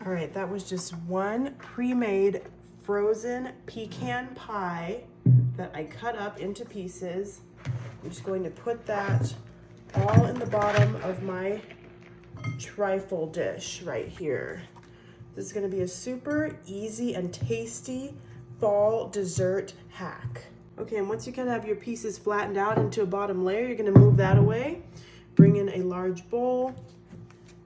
All right, that was just one pre-made frozen pecan pie that I cut up into pieces. I'm just going to put that all in the bottom of my trifle dish right here. This is gonna be a super easy and tasty fall dessert hack. Okay, and once you kind of have your pieces flattened out into a bottom layer, you're gonna move that away. Bring in a large bowl,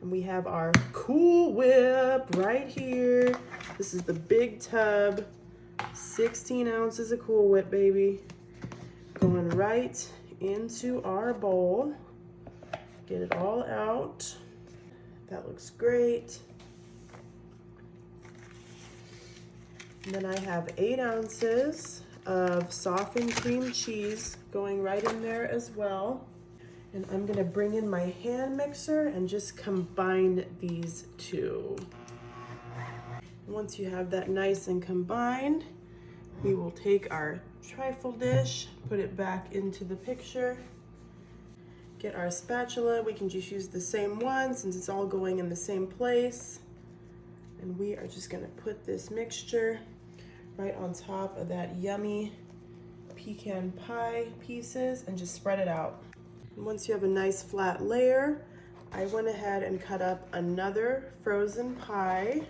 and we have our Cool Whip right here. This is the big tub, 16 ounces of Cool Whip, baby. Going right into our bowl. Get it all out. That looks great. And then I have 8 ounces of softened cream cheese going right in there as well. And I'm gonna bring in my hand mixer and just combine these two. Once you have that nice and combined, we will take our trifle dish, put it back into the picture, get our spatula. We can just use the same one since it's all going in the same place. And we are just gonna put this mixture right on top of that yummy pecan pie pieces and just spread it out. And once you have a nice flat layer, I went ahead and cut up another frozen pie.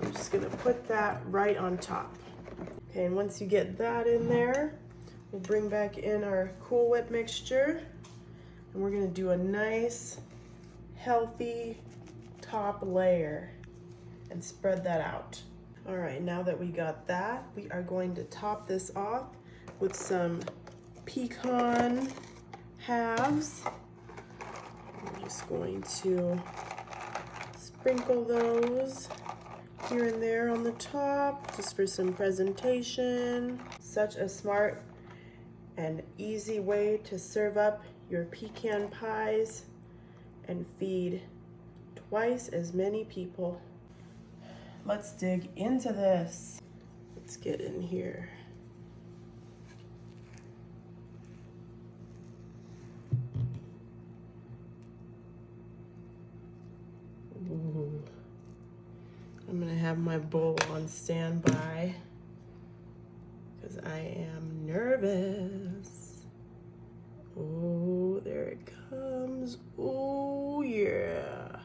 I'm just gonna put that right on top. Okay, and once you get that in there, we'll bring back in our Cool Whip mixture, and we're gonna do a nice, healthy top layer and spread that out. All right, now that we got that, we are going to top this off with some pecan halves. I'm just going to sprinkle those here and there on the top, just for some presentation. Such a smart and easy way to serve up your pecan pies and feed twice as many people. Let's dig into this. Let's get in here. Ooh. I'm gonna have my bowl on standby because I am nervous. Oh, there it comes. Oh, yeah.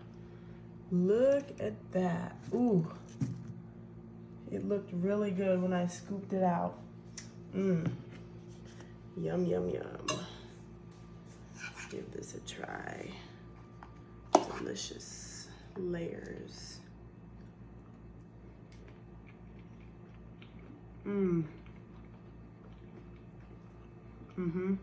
Look at that. Ooh. It looked really good when I scooped it out. Mmm. Yum, yum, yum. Let's give this a try. Delicious layers. Mmm. Mm-hmm.